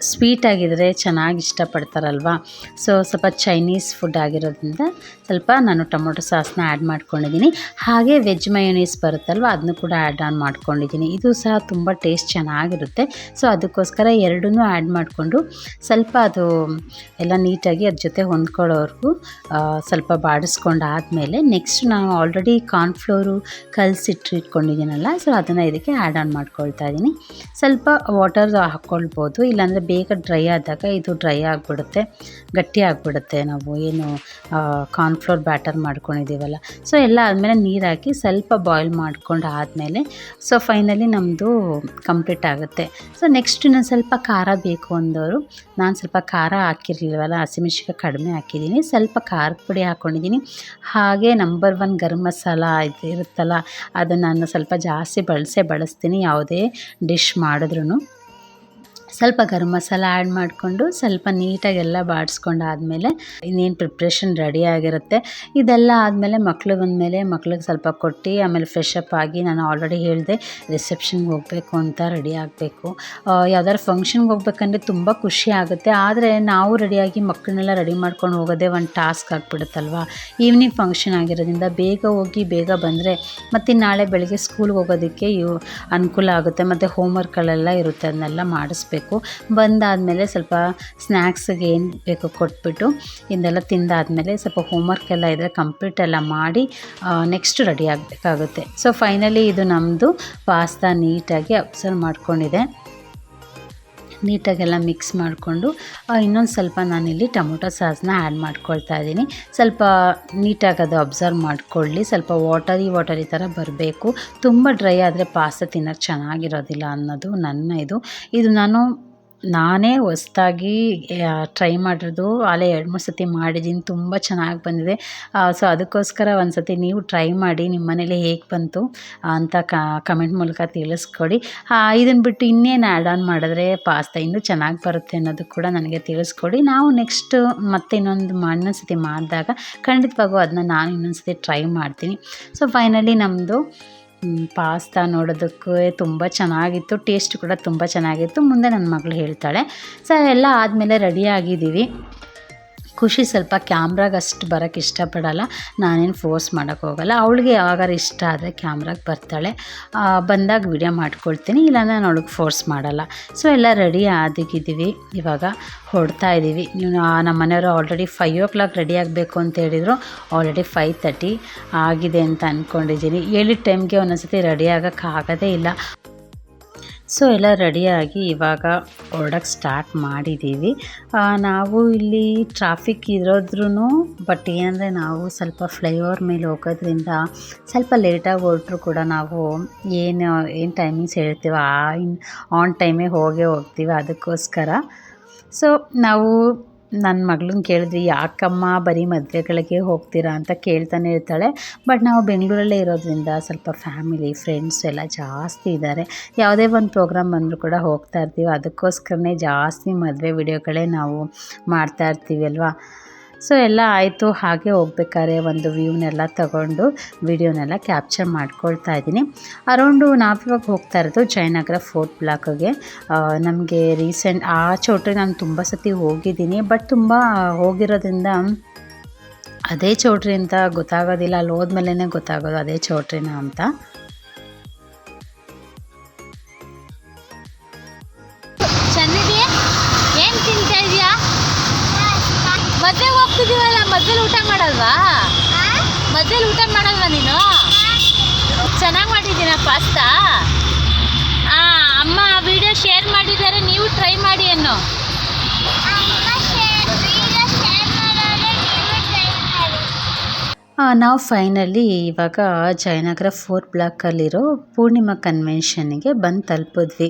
ಸ್ವೀಟ್ ಆಗಿದ್ರೆ ಚೆನ್ನಾಗಿ ಇಷ್ಟಪಡ್ತಾರಲ್ವ, ಸೊ ಸ್ವಲ್ಪ ಚೈನೀಸ್ ಫುಡ್ ಆಗಿರೋದ್ರಿಂದ ಸ್ವಲ್ಪ ನಾನು ಟೊಮೊಟೊ ಸಾಸ್ನ ಆ್ಯಡ್ ಮಾಡ್ಕೊಂಡಿದ್ದೀನಿ. ಹಾಗೆ ವೆಜ್ ಮಯೋನೀಸ್ ಬರುತ್ತಲ್ವ, ಅದನ್ನು ಕೂಡ ಆ್ಯಡ್ ಆನ್ ಮಾಡ್ಕೊಂಡಿದ್ದೀನಿ. ಇದು ಸಹ ತುಂಬ ಟೇಸ್ಟ್ ಚೆನ್ನಾಗಿರುತ್ತೆ. ಸೊ ಅದಕ್ಕೋಸ್ಕರ ಎರಡನ್ನೂ ಆ್ಯಡ್ ಮಾಡಿಕೊಂಡು ಸ್ವಲ್ಪ ಅದು ಎಲ್ಲ ನೀಟಾಗಿ ಅದ್ರ ಜೊತೆ ಹೊಂದ್ಕೊಳ್ಳೋವರೆಗೂ ಸ್ವಲ್ಪ ಬಾಡಿಸ್ಕೊಂಡಾದಮೇಲೆ ನೆಕ್ಸ್ಟ್ ನಾನು ಆಲ್ರೆಡಿ ಕಾರ್ನ್ಫ್ಲೋರು ಇಟ್ಕೊಂಡಿದ್ದೀನಲ್ಲ, ಸೊ ಅದನ್ನು ಇದಕ್ಕೆ ಆ್ಯಡ್ ಆನ್ ಮಾಡ್ಕೊಳ್ತಾ ಇದ್ದೀನಿ. ಸ್ವಲ್ಪ ವಾಟರ್ ಹಾಕ್ಕೊಳ್ಬೋದು, ಇಲ್ಲಾಂದರೆ ಬೇಗ ಡ್ರೈ ಆದಾಗ ಇದು ಡ್ರೈ ಆಗಿಬಿಡುತ್ತೆ, ಗಟ್ಟಿ ಆಗಿಬಿಡುತ್ತೆ. ನಾವು ಏನು ಕಾರ್ನ್ಫ್ಲೋರ್ ಬ್ಯಾಟರ್ ಮಾಡ್ಕೊಂಡಿದ್ದೀವಲ್ಲ, ಸೊ ಎಲ್ಲ ಆದಮೇಲೆ ನೀರು ಹಾಕಿ ಸ್ವಲ್ಪ ಬಾಯ್ಲ್ ಮಾಡ್ಕೊಂಡು ಆದಮೇಲೆ ಸೊ ಫೈನಲಿ ನಮ್ಮದು ಕಂಪ್ಲೀಟ್ ಆಗುತ್ತೆ. ಸೊ ನೆಕ್ಸ್ಟ್ ಇನ್ನೊಂದು ಸ್ವಲ್ಪ ಖಾರ ಬೇಕು ಅಂದವರು, ನಾನು ಸ್ವಲ್ಪ ಖಾರ ಹಾಕಿರಲಿಲ್ವಲ್ಲ, ಹಸಿಮೆಣ್ಸಿನ್ಕಾಯಿ ಕಡಿಮೆ ಹಾಕಿದ್ದೀನಿ, ಸ್ವಲ್ಪ ಖಾರದ ಪುಡಿ ಹಾಕ್ಕೊಂಡಿದ್ದೀನಿ. ಹಾಗೆ ನಂಬರ್ 1 ಗರಂ ಮಸಾಲ ಇದು ಇರುತ್ತಲ್ಲ, ಅದನ್ನು ನಾನು ಸ್ವಲ್ಪ ಜಾಸ್ತಿ ಬಳಸ್ತೀನಿ ಯಾವುದೇ ಡಿಶ್ ಮಾಡಿದ್ರೂ. ಸ್ವಲ್ಪ ಗರಂ ಮಸಾಲ ಆ್ಯಡ್ ಮಾಡಿಕೊಂಡು ಸ್ವಲ್ಪ ನೀಟಾಗಿ ಎಲ್ಲ ಬಾಡಿಸ್ಕೊಂಡಾದಮೇಲೆ ಇನ್ನೇನು ಪ್ರಿಪ್ರೇಷನ್ ರೆಡಿ ಆಗಿರುತ್ತೆ. ಇದೆಲ್ಲ ಆದಮೇಲೆ ಮಕ್ಕಳು ಬಂದಮೇಲೆ ಮಕ್ಳಿಗೆ ಸ್ವಲ್ಪ ಕೊಟ್ಟು ಆಮೇಲೆ ಫ್ರೆಶ್ ಅಪ್ ಆಗಿ, ನಾನು ಆಲ್ರೆಡಿ ಹೇಳಿದೆ ರಿಸೆಪ್ಷನ್ಗೆ ಹೋಗಬೇಕು ಅಂತ ರೆಡಿ ಆಗಬೇಕು. ಯಾವ್ದಾದ್ರು ಫಂಕ್ಷನ್ಗೆ ಹೋಗ್ಬೇಕಂದ್ರೆ ತುಂಬ ಖುಷಿ ಆಗುತ್ತೆ, ಆದರೆ ನಾವು ರೆಡಿಯಾಗಿ ಮಕ್ಕಳನ್ನೆಲ್ಲ ರೆಡಿ ಮಾಡ್ಕೊಂಡು ಹೋಗೋದೇ ಒಂದು ಟಾಸ್ಕ್ ಆಗಿಬಿಡುತ್ತಲ್ವ. ಈವ್ನಿಂಗ್ ಫಂಕ್ಷನ್ ಆಗಿರೋದ್ರಿಂದ ಬೇಗ ಹೋಗಿ ಬೇಗ ಬಂದರೆ ಮತ್ತು ನಾಳೆ ಬೆಳಗ್ಗೆ ಸ್ಕೂಲ್ಗೆ ಹೋಗೋದಕ್ಕೆ ಅನುಕೂಲ ಆಗುತ್ತೆ. ಮತ್ತು ಹೋಮ್ವರ್ಕ್ಗಳೆಲ್ಲ ಇರುತ್ತೆ, ಅದನ್ನೆಲ್ಲ ಮಾಡಿಸ್ಬೇಕು. ಬಂದಾದಮೇಲೆ ಸ್ವಲ್ಪ ಸ್ನ್ಯಾಕ್ಸಿಗೆ ಏನು ಬೇಕೋ ಕೊಟ್ಬಿಟ್ಟು ಇದೆಲ್ಲ ತಿಂದಾದಮೇಲೆ ಸ್ವಲ್ಪ ಹೋಮ್ವರ್ಕ್ ಎಲ್ಲ ಇದ್ದರೆ ಕಂಪ್ಲೀಟ್ ಎಲ್ಲ ಮಾಡಿ ನೆಕ್ಸ್ಟ್ ರೆಡಿ ಆಗಬೇಕಾಗುತ್ತೆ. ಸೊ ಫೈನಲಿ ಇದು ನಮ್ಮದು ಪಾಸ್ತಾ ನೀಟಾಗಿ ಅಬ್ಸರ್ವ್ ಮಾಡ್ಕೊಂಡಿದೆ. ನೀಟಾಗೆಲ್ಲ ಮಿಕ್ಸ್ ಮಾಡಿಕೊಂಡು ಇನ್ನೊಂದು ಸ್ವಲ್ಪ ನಾನಿಲ್ಲಿ ಟೊಮೊಟೊ ಸಾಸ್ನ ಆ್ಯಡ್ ಮಾಡ್ಕೊಳ್ತಾ ಇದ್ದೀನಿ. ಸ್ವಲ್ಪ ನೀಟಾಗಿ ಅದು ಅಬ್ಸರ್ವ್ ಮಾಡಿಕೊಳ್ಳಿ, ಸ್ವಲ್ಪ ವಾಟರಿ ಥರ ಬರಬೇಕು. ತುಂಬ ಡ್ರೈ ಆದರೆ ಪಾಸ್ತಾ ತಿನ್ನೋಕ್ಕೆ ಚೆನ್ನಾಗಿರೋದಿಲ್ಲ ಅನ್ನೋದು ನನ್ನ ಇದು ನಾನೇ ಹೊಸ್ದಾಗಿ ಟ್ರೈ ಮಾಡಿರೋದು. ಅಲ್ಲೇ 2-3 ಸತಿ ಮಾಡಿದ್ದೀನಿ, ತುಂಬ ಚೆನ್ನಾಗಿ ಬಂದಿದೆ. ಸೊ ಅದಕ್ಕೋಸ್ಕರ ಒಂದು ಸತಿ ನೀವು ಟ್ರೈ ಮಾಡಿ, ನಿಮ್ಮ ಮನೇಲಿ ಹೇಗೆ ಬಂತು ಅಂತ ಕಮೆಂಟ್ ಮೂಲಕ ತಿಳಿಸ್ಕೊಡಿ. ಇದನ್ನು ಬಿಟ್ಟು ಇನ್ನೇನು ಆ್ಯಡ್ ಆನ್ ಮಾಡಿದ್ರೆ ಪಾಸ್ತಾ ಇನ್ನೂ ಚೆನ್ನಾಗಿ ಬರುತ್ತೆ ಅನ್ನೋದು ಕೂಡ ನನಗೆ ತಿಳಿಸ್ಕೊಡಿ. ನಾವು ನೆಕ್ಸ್ಟ್ ಮತ್ತೆ ಇನ್ನೊಂದು ಸತಿ ಮಾಡಿದಾಗ ಖಂಡಿತವಾಗೂ ಅದನ್ನ ನಾನು ಇನ್ನೊಂದು ಸತಿ ಟ್ರೈ ಮಾಡ್ತೀನಿ. ಸೊ ಫೈನಲಿ ನಮ್ಮದು ಪಾಸ್ತಾ ನೋಡೋದಕ್ಕೆ ತುಂಬ ಚೆನ್ನಾಗಿತ್ತು, ಟೇಸ್ಟ್ ಕೂಡ ತುಂಬ ಚೆನ್ನಾಗಿತ್ತು. ಮುಂದೆ ನನ್ನ ಮಗಳು ಹೇಳ್ತಾಳೆ. ಸೊ ಎಲ್ಲ ಆದಮೇಲೆ ರೆಡಿಯಾಗಿದ್ದೀವಿ. ಖುಷಿ ಸ್ವಲ್ಪ ಕ್ಯಾಮ್ರಾಗೆ ಅಷ್ಟು ಬರೋಕ್ಕೆ ಇಷ್ಟಪಡಲ್ಲ, ನಾನೇನು ಫೋರ್ಸ್ ಮಾಡೋಕ್ಕೆ ಹೋಗಲ್ಲ. ಅವಳಿಗೆ ಯಾವಾಗಾರು ಇಷ್ಟ ಆದರೆ ಕ್ಯಾಮ್ರಾಗೆ ಬರ್ತಾಳೆ, ಬಂದಾಗ ವಿಡಿಯೋ ಮಾಡ್ಕೊಳ್ತೀನಿ, ಇಲ್ಲಾಂದರೆ ನಾನು ಅವಳಿಗೆ ಫೋರ್ಸ್ ಮಾಡಲ್ಲ. ಸೊ ಎಲ್ಲ ರೆಡಿ ಆಗಿದ್ದೀವಿ, ಇವಾಗ ಹೊರಡ್ತಾ ಇದ್ದೀವಿ. ನಮ್ಮ ಮನೆಯವರು ಆಲ್ರೆಡಿ 5 o'clock ರೆಡಿ ಆಗಬೇಕು ಅಂತ ಹೇಳಿದರು. ಆಲ್ರೆಡಿ 5:30 ಆಗಿದೆ ಅಂತ ಅಂದ್ಕೊಂಡಿದ್ದೀನಿ. ಹೇಳಿದ ಟೈಮ್ಗೆ ಒಂದೊಂದ್ಸತಿ ರೆಡಿ ಆಗೋಕ್ಕಾಗೋದೇ ಇಲ್ಲ. ಸೊ ಎಲ್ಲ ರೆಡಿಯಾಗಿ ಇವಾಗ ಹೊರಡೋಕ್ಕೆ ಸ್ಟಾರ್ಟ್ ಮಾಡಿದ್ದೀವಿ. ನಾವು ಇಲ್ಲಿ ಟ್ರಾಫಿಕ್ ಇರೋದ್ರೂ ಬಟ್ ಏನಂದರೆ ನಾವು ಸ್ವಲ್ಪ ಫ್ಲೈಓವರ್ ಮೇಲೆ ಹೋಗೋದ್ರಿಂದ ಸ್ವಲ್ಪ ಲೇಟಾಗಿ ಹೊರಟ್ರು ಕೂಡ ನಾವು ಏನು ಟೈಮಿಂಗ್ಸ್ ಹೇಳ್ತೀವೋ ಆನ್ ಟೈಮೇ ಹೋಗ್ತೀವಿ. ಅದಕ್ಕೋಸ್ಕರ ಸೊ ನಾವು ನನ್ನ ಮಗಳನ್ನ ಕೇಳಿದ್ವಿ, ಯಾಕಮ್ಮ ಬರೀ ಮದುವೆಗಳಿಗೆ ಹೋಗ್ತೀರಾ ಅಂತ ಕೇಳ್ತಾನೆ ಇರ್ತಾಳೆ. ಬಟ್ ನಾವು ಬೆಂಗಳೂರಲ್ಲೇ ಇರೋದ್ರಿಂದ ಸ್ವಲ್ಪ ಫ್ಯಾಮಿಲಿ ಫ್ರೆಂಡ್ಸ್ ಎಲ್ಲ ಜಾಸ್ತಿ ಇದ್ದಾರೆ. ಯಾವುದೇ ಒಂದು ಪ್ರೋಗ್ರಾಮ್ ಬಂದರೂ ಕೂಡ ಹೋಗ್ತಾ ಇರ್ತೀವಿ. ಅದಕ್ಕೋಸ್ಕರನೇ ಜಾಸ್ತಿ ಮದುವೆ ವಿಡಿಯೋಗಳೇ ನಾವು ಮಾಡ್ತಾ ಇರ್ತೀವಿ ಅಲ್ವಾ. ಸೊ ಎಲ್ಲ ಆಯಿತು. ಹಾಗೆ ಹೋಗ್ಬೇಕಾದ್ರೆ ಒಂದು ವ್ಯೂನೆಲ್ಲ ತಗೊಂಡು ವಿಡಿಯೋನೆಲ್ಲ ಕ್ಯಾಪ್ಚರ್ ಮಾಡ್ಕೊಳ್ತಾ ಇದ್ದೀನಿ. ಅರೌಂಡು ನಾವಿವಾಗ ಹೋಗ್ತಾ ಇರೋದು ಜಯನಗರ 4th ಬ್ಲಾಕ್ಗೆ. ನಮಗೆ ರೀಸೆಂಟ್ ಆ ಚೌಟ್ರಿ ನಾನು ತುಂಬ ಸತಿ ಹೋಗಿದ್ದೀನಿ, ಬಟ್ ತುಂಬ ಹೋಗಿರೋದ್ರಿಂದ ಅದೇ ಚೌಟ್ರಿ ಅಂತ ಗೊತ್ತಾಗೋದಿಲ್ಲ. ಅಲ್ಲಿ ಹೋದ್ಮೇಲೆ ಗೊತ್ತಾಗೋದು ಅದೇ ಚೌಟ್ರಿನ ಅಂತ. ಏನು ತಿಂತಾ ಇದೆಯಾ? ಮದ್ವೆಗೆ ಹೋಗ್ತಿದ್ದೀವಲ್ಲ, ಮದ್ವೆಲಿ ಊಟ ಮಾಡಲ್ವಾ? ಮದ್ವೆಲಿ ಊಟ ಮಾಡಲ್ವಾ ನೀನು? ಚೆನ್ನಾಗಿ ಮಾಡಿದ್ದೀನ ಪಾಸ್ತಾ. ಅಮ್ಮ ವಿಡಿಯೋ ಶೇರ್ ಮಾಡಿದ್ದಾರೆ, ನೀವು ಟ್ರೈ ಮಾಡಿ ಅನ್ನೋ. ನಾವು ಫೈನಲಿ ಇವಾಗ ಜಯನಗರ 4th ಬ್ಲಾಕಲ್ಲಿರೋ ಪೂರ್ಣಿಮಾ ಕನ್ವೆನ್ಷನ್ಗೆ ಬಂದು ತಲುಪಿದ್ವಿ.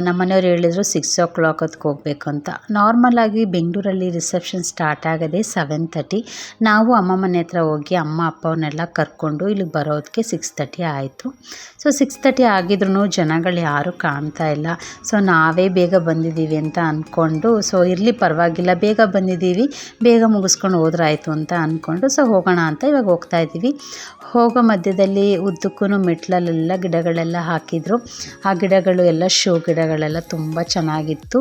ನಮ್ಮ ಮನೆಯವ್ರು ಹೇಳಿದ್ರು 6 o'clock ಹೊತ್ತಿಗೆ ಹೋಗಬೇಕು ಅಂತ. ನಾರ್ಮಲಾಗಿ ಬೆಂಗಳೂರಲ್ಲಿ ರಿಸೆಪ್ಷನ್ ಸ್ಟಾರ್ಟ್ ಆಗೋದೇ 7:30. ನಾವು ಅಮ್ಮ ಮನೆ ಹತ್ರ ಹೋಗಿ ಅಮ್ಮ ಅಪ್ಪವನ್ನೆಲ್ಲ ಕರ್ಕೊಂಡು ಇಲ್ಲಿಗೆ ಬರೋದಕ್ಕೆ 6:30 ಆಯಿತು. ಸೊ 6:30 ಆಗಿದ್ರೂ ಜನಗಳು ಯಾರೂ ಕಾಣ್ತಾ ಇಲ್ಲ. ಸೊ ನಾವೇ ಬೇಗ ಬಂದಿದ್ದೀವಿ ಅಂತ ಅಂದ್ಕೊಂಡು, ಸೊ ಇರಲಿ ಪರವಾಗಿಲ್ಲ ಬೇಗ ಬಂದಿದ್ದೀವಿ, ಬೇಗ ಮುಗಿಸ್ಕೊಂಡು ಹೋದ್ರಾಯ್ತು ಅಂತ ಅಂದ್ಕೊಂಡು ಸೊ ಹೋಗೋಣ ಅಂತ ಇವಾಗ ಇವಾಗ ಹೋಗ್ತಾ ಇದ್ದೀವಿ. ಹೋಗೋ ಮಧ್ಯದಲ್ಲಿ ಉದ್ದಕ್ಕೂ ಮೆಟ್ಲಲ್ಲೆಲ್ಲ ಗಿಡಗಳೆಲ್ಲ ಹಾಕಿದ್ರು. ಆ ಗಿಡಗಳು ಎಲ್ಲ ಶೋ ಗಿಡಗಳೆಲ್ಲ ತುಂಬ ಚೆನ್ನಾಗಿತ್ತು.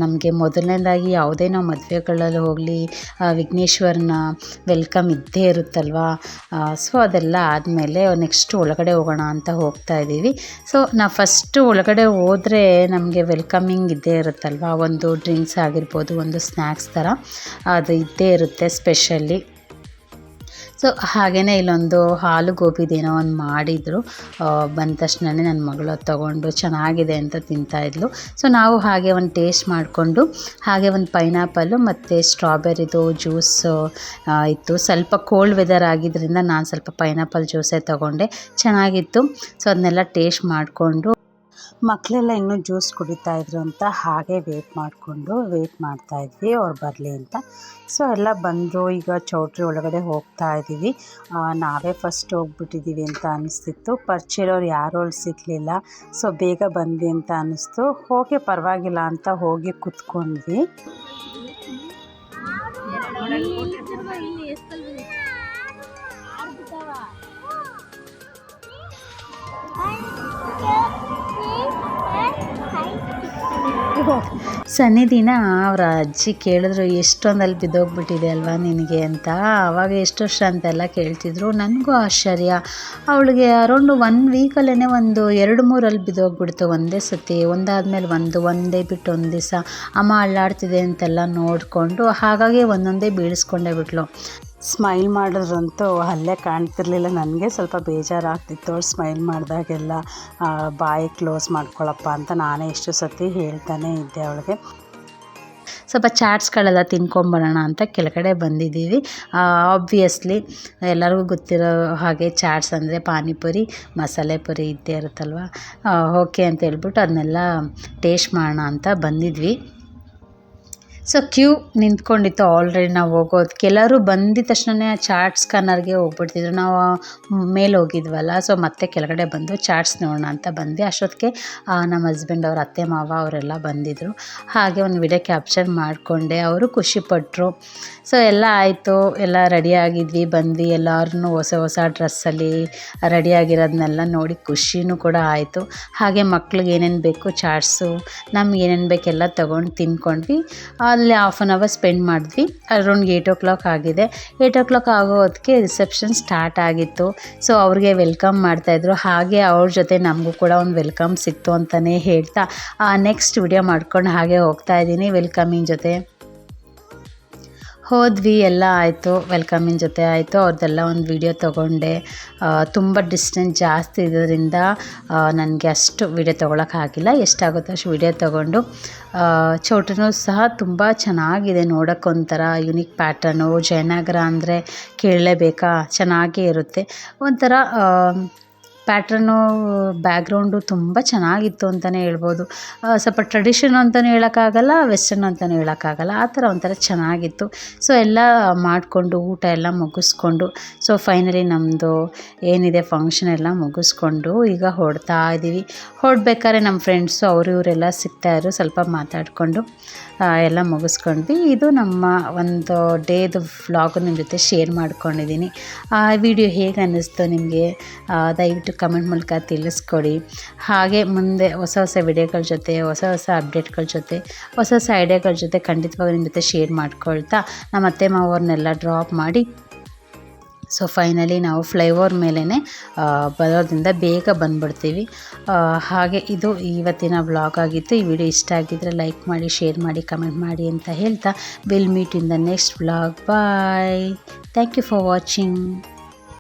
ನಮಗೆ ಮೊದಲನೇದಾಗಿ ಯಾವುದೇ ನಾವು ಮದುವೆಗಳಲ್ಲಿ ಹೋಗಲಿ ವಿಘ್ನೇಶ್ವರನ ವೆಲ್ಕಮ್ ಇದ್ದೇ ಇರುತ್ತಲ್ವ. ಸೊ ಅದೆಲ್ಲ ಆದಮೇಲೆ ನೆಕ್ಸ್ಟ್ ಒಳಗಡೆ ಹೋಗೋಣ ಅಂತ ಹೋಗ್ತಾ ಇದ್ದೀವಿ. ಸೊ ನಾವು ಫಸ್ಟು ಒಳಗಡೆ ಹೋದರೆ ನಮಗೆ ವೆಲ್ಕಮಿಂಗ್ ಇದ್ದೇ ಇರುತ್ತಲ್ವ, ಒಂದು ಡ್ರಿಂಕ್ಸ್ ಆಗಿರ್ಬೋದು, ಒಂದು ಸ್ನ್ಯಾಕ್ಸ್ ಥರ ಅದು ಇದ್ದೇ ಇರುತ್ತೆ ಸ್ಪೆಷಲಿ. ಸೊ ಹಾಗೆಯೇ ಇಲ್ಲೊಂದು ಹಾಲು ಗೋಬಿದೇನೋ ಒಂದು ಮಾಡಿದರು. ಬಂದ ತಕ್ಷಣವೇ ನನ್ನ ಮಗಳು ತೊಗೊಂಡು ಚೆನ್ನಾಗಿದೆ ಅಂತ ತಿಂತಾಯಿದ್ಲು. ಸೊ ನಾವು ಹಾಗೆ ಒಂದು ಟೇಸ್ಟ್ ಮಾಡಿಕೊಂಡು ಹಾಗೆ ಒಂದು ಪೈನಾಪಲ್ಲು ಮತ್ತು ಸ್ಟ್ರಾಬೆರಿದು ಜ್ಯೂಸು ಇತ್ತು. ಸ್ವಲ್ಪ ಕೋಲ್ಡ್ ವೆದರ್ ಆಗಿದ್ದರಿಂದ ನಾನು ಸ್ವಲ್ಪ ಪೈನಾಪಲ್ ಜ್ಯೂಸೇ ತೊಗೊಂಡೆ, ಚೆನ್ನಾಗಿತ್ತು. ಸೊ ಅದನ್ನೆಲ್ಲ ಟೇಸ್ಟ್ ಮಾಡಿಕೊಂಡು ಮಕ್ಕಳೆಲ್ಲ ಇನ್ನೂ ಜ್ಯೂಸ್ ಕುಡಿತಾಯಿದ್ರು ಅಂತ ಹಾಗೆ ವೆಯ್ಟ್ ಮಾಡ್ತಾಯಿದ್ವಿ ಅವ್ರು ಬರಲಿ ಅಂತ. ಸೊ ಎಲ್ಲ ಬಂದರು. ಈಗ ಚೌಟ್ರಿ ಒಳಗಡೆ ಹೋಗ್ತಾ ಇದ್ದೀವಿ. ನಾವೇ ಫಸ್ಟ್ ಹೋಗ್ಬಿಟ್ಟಿದ್ದೀವಿ ಅಂತ ಅನಿಸ್ತಿತ್ತು. ಪರಿಚಯದವ್ರು ಯಾರೂ ಅಲ್ಲಿ ಸಿಗಲಿಲ್ಲ. ಸೊ ಬೇಗ ಬಂದ್ವಿ ಅಂತ ಅನ್ನಿಸ್ತು. ಹೋಗಿ ಪರವಾಗಿಲ್ಲ ಅಂತ ಹೋಗಿ ಕೂತ್ಕೊಂಡ್ವಿ. ಸನ್ನಿಧಿನ ಅವ್ರ ಅಜ್ಜಿ ಕೇಳಿದ್ರು, ಎಷ್ಟೊಂದಲ್ಲಿ ಬಿದ್ದೋಗ್ಬಿಟ್ಟಿದೆ ಅಲ್ವಾ ನಿನಗೆ ಅಂತ. ಆವಾಗ ಎಷ್ಟು ವರ್ಷ ಅಂತೆಲ್ಲ ಕೇಳ್ತಿದ್ರು. ನನಗೂ ಆಶ್ಚರ್ಯ. ಅವಳಿಗೆ ಅರೌಂಡು 1 ವೀಕಲ್ಲೇ ಒಂದು 2-3 ಬಿದ್ದೋಗ್ಬಿಡ್ತು ಒಂದೇ ಸತಿ, ಒಂದಾದ್ಮೇಲೆ ಒಂದೇ ಬಿಟ್ಟು ಒಂದು ದಿವಸ ಅಮ್ಮ ಅಳ್ಳಾಡ್ತಿದೆ ಅಂತೆಲ್ಲ ನೋಡಿಕೊಂಡು ಹಾಗಾಗಿ ಒಂದೊಂದೇ ಬೀಳಿಸ್ಕೊಂಡೇ ಬಿಟ್ಲು. ಸ್ಮೈಲ್ ಮಾಡಿದ್ರಂತೂ ಅಲ್ಲೇ ಕಾಣ್ತಿರ್ಲಿಲ್ಲ. ನನಗೆ ಸ್ವಲ್ಪ ಬೇಜಾರಾಗ್ತಿತ್ತು. ಅವ್ರು ಸ್ಮೈಲ್ ಮಾಡಿದಾಗೆಲ್ಲ ಬಾಯಿ ಕ್ಲೋಸ್ ಮಾಡ್ಕೊಳಪ್ಪ ಅಂತ ನಾನೇ ಎಷ್ಟು ಸತಿ ಹೇಳ್ತಾನೆ ಇದ್ದೆ ಅವಳಿಗೆ. ಸ್ವಲ್ಪ ಚಾಟ್ಸ್ಗಳೆಲ್ಲ ತಿನ್ಕೊಂಬರೋಣ ಅಂತ ಕೆಳಗಡೆ ಬಂದಿದ್ದೀವಿ. ಆಬ್ವಿಯಸ್ಲಿ ಎಲ್ಲರಿಗೂ ಗೊತ್ತಿರೋ ಹಾಗೆ ಚಾಟ್ಸ್ ಅಂದರೆ ಪಾನಿಪುರಿ, ಮಸಾಲೆ ಪುರಿ ಇದ್ದೇ ಇರುತ್ತಲ್ವ. ಓಕೆ ಅಂತ ಹೇಳ್ಬಿಟ್ಟು ಅದನ್ನೆಲ್ಲ ಟೇಸ್ಟ್ ಮಾಡೋಣ ಅಂತ ಬಂದಿದ್ವಿ. ಸೊ ಕ್ಯೂ ನಿಂತ್ಕೊಂಡಿತ್ತು ಆಲ್ರೆಡಿ ನಾವು ಹೋಗೋದು. ಕೆಲವರು ಬಂದಿದ ತಕ್ಷಣ ಚಾಟ್ಸ್ ಕಾರ್ನರ್ಗೆ ಹೋಗ್ಬಿಡ್ತಿದ್ರು. ನಾವು ಮೇಲೆ ಹೋಗಿದ್ವಲ್ಲ, ಸೊ ಮತ್ತೆ ಕೆಳಗಡೆ ಬಂದು ಚಾಟ್ಸ್ ನೋಡೋಣ ಅಂತ ಬಂದ್ವಿ. ಅಷ್ಟೊತ್ತಿಗೆ ನಮ್ಮ ಹಸ್ಬೆಂಡ್ ಅವ್ರ ಅತ್ತೆ ಮಾವ ಅವರೆಲ್ಲ ಬಂದಿದ್ದರು. ಹಾಗೆ ಒಂದು ವಿಡಿಯೋ ಕ್ಯಾಪ್ಚರ್ ಮಾಡಿಕೊಂಡೆ. ಅವರು ಖುಷಿಪಟ್ಟರು. ಸೊ ಎಲ್ಲ ಆಯಿತು, ಎಲ್ಲ ರೆಡಿಯಾಗಿದ್ವಿ, ಬಂದ್ವಿ. ಎಲ್ಲರೂ ಹೊಸ ಡ್ರೆಸ್ಸಲ್ಲಿ ರೆಡಿಯಾಗಿರೋದನ್ನೆಲ್ಲ ನೋಡಿ ಖುಷಿನೂ ಕೂಡ ಆಯಿತು. ಹಾಗೆ ಮಕ್ಳಿಗೆ ಏನೇನು ಬೇಕು ಚಾಟ್ಸು, ನಮ್ಗೆ ಏನೇನು ಬೇಕೆಲ್ಲ ತೊಗೊಂಡು ತಿನ್ಕೊಂಡ್ವಿ. ಅಲ್ಲಿ 1/2 hour ಸ್ಪೆಂಡ್ ಮಾಡಿದ್ವಿ. ಅರೌಂಡ್ 8 o'clock ಆಗಿದೆ. 8 o'clock ಆಗೋದಕ್ಕೆ ರಿಸೆಪ್ಷನ್ ಸ್ಟಾರ್ಟ್ ಆಗಿತ್ತು. ಸೊ ಅವ್ರಿಗೆ ವೆಲ್ಕಮ್ ಮಾಡ್ತಾಯಿದ್ರು. ಹಾಗೆ ಅವ್ರ ಜೊತೆ ನಮಗೂ ಕೂಡ ಒಂದು ವೆಲ್ಕಮ್ ಸಿಕ್ತು ಅಂತಲೇ ಹೇಳ್ತಾ ನೆಕ್ಸ್ಟ್ ವಿಡಿಯೋ ಮಾಡ್ಕೊಂಡು ಹಾಗೆ ಹೋಗ್ತಾ ಇದ್ದೀನಿ. ವೆಲ್ಕಮಿಂಗ್ ಜೊತೆ ಹೋದ್ವಿ, ಎಲ್ಲ ಆಯಿತು. ವೆಲ್ಕಮಿನ ಜೊತೆ ಆಯಿತು. ಅವ್ರದ್ದೆಲ್ಲ ಒಂದು ವಿಡಿಯೋ ತೊಗೊಂಡೆ. ತುಂಬ ಡಿಸ್ಟೆನ್ಸ್ ಜಾಸ್ತಿ ಇರೋದ್ರಿಂದ ನನಗೆ ಅಷ್ಟು ವಿಡಿಯೋ ತೊಗೊಳಕ್ಕಾಗಿಲ್ಲ. ಎಷ್ಟಾಗುತ್ತೋ ಅಷ್ಟು ವಿಡಿಯೋ ತೊಗೊಂಡು ಚೌಟ್ರಿನೂ ಸಹ ತುಂಬ ಚೆನ್ನಾಗಿದೆ. ನೋಡೋಕ್ಕೊಂಥರ ಯುನಿಕ್ ಪ್ಯಾಟರ್ನು. ಜಯನಗರ ಅಂದರೆ ಕೇಳಲೇಬೇಕಾ, ಚೆನ್ನಾಗೇ ಇರುತ್ತೆ. ಒಂಥರ ಪ್ಯಾಟ್ರನ್ನು ಬ್ಯಾಕ್ಗ್ರೌಂಡು ತುಂಬ ಚೆನ್ನಾಗಿತ್ತು ಅಂತಲೇ ಹೇಳ್ಬೋದು. ಸ್ವಲ್ಪ ಟ್ರೆಡಿಷನ್ ಅಂತಲೂ ಹೇಳೋಕ್ಕಾಗಲ್ಲ, ವೆಸ್ಟರ್ನ್ ಅಂತಲೂ ಹೇಳೋಕ್ಕಾಗಲ್ಲ, ಆ ಥರ ಒಂಥರ ಚೆನ್ನಾಗಿತ್ತು. ಸೊ ಎಲ್ಲ ಮಾಡಿಕೊಂಡು ಊಟ ಎಲ್ಲ ಮುಗಿಸ್ಕೊಂಡು ಸೊ ಫೈನಲಿ ನಮ್ಮದು ಏನಿದೆ ಫಂಕ್ಷನ್ ಎಲ್ಲ ಮುಗಿಸ್ಕೊಂಡು ಈಗ ಹೊರಡ್ತಾ ಇದ್ದೀವಿ. ಹೊರಡ್ಬೇಕಾದ್ರೆ ನಮ್ಮ ಫ್ರೆಂಡ್ಸು ಅವರು ಇವರೆಲ್ಲ ಸಿಗ್ತಾಯಿದ್ರು. ಸ್ವಲ್ಪ ಮಾತಾಡಿಕೊಂಡು ಎಲ್ಲ ಮುಗಿಸ್ಕೊಂಡ್ವಿ. ಇದು ನಮ್ಮ ಒಂದು ಡೇದು ವ್ಲಾಗು ನಿಮ್ಮ ಜೊತೆ ಶೇರ್ ಮಾಡ್ಕೊಂಡಿದ್ದೀನಿ. ವಿಡಿಯೋ ಹೇಗೆ ಅನ್ನಿಸ್ತು ನಿಮಗೆ ದಯವಿಟ್ಟು ಕಮೆಂಟ್ ಮೂಲಕ ತಿಳಿಸ್ಕೊಡಿ. ಹಾಗೆ ಮುಂದೆ ಹೊಸ ವಿಡಿಯೋಗಳ ಜೊತೆ, ಹೊಸ ಅಪ್ಡೇಟ್ಗಳ ಜೊತೆ, ಹೊಸ ಐಡಿಯಾಗಳ ಜೊತೆ ಖಂಡಿತವಾಗಿ ನಿಮ್ಮ ಜೊತೆ ಶೇರ್ ಮಾಡ್ಕೊಳ್ತಾ ನಮ್ಮ ಅತ್ತೆ ಮಾವವ್ರನ್ನೆಲ್ಲ ಡ್ರಾಪ್ ಮಾಡಿ ಸೊ ಫೈನಲಿ ನಾವು ಫ್ಲೈಓವರ್ ಮೇಲೇ ಬರೋದ್ರಿಂದ ಬೇಗ ಬಂದುಬಿಡ್ತೀವಿ. ಹಾಗೆ ಇದು ಇವತ್ತಿನ ವ್ಲಾಗ್ ಆಗಿತ್ತು. ಈ ವಿಡಿಯೋ ಇಷ್ಟ ಆಗಿದ್ದರೆ ಲೈಕ್ ಮಾಡಿ, ಶೇರ್ ಮಾಡಿ, ಕಮೆಂಟ್ ಮಾಡಿ ಅಂತ ಹೇಳ್ತಾ will meet in the next vlog. Bye. Thank you for watching.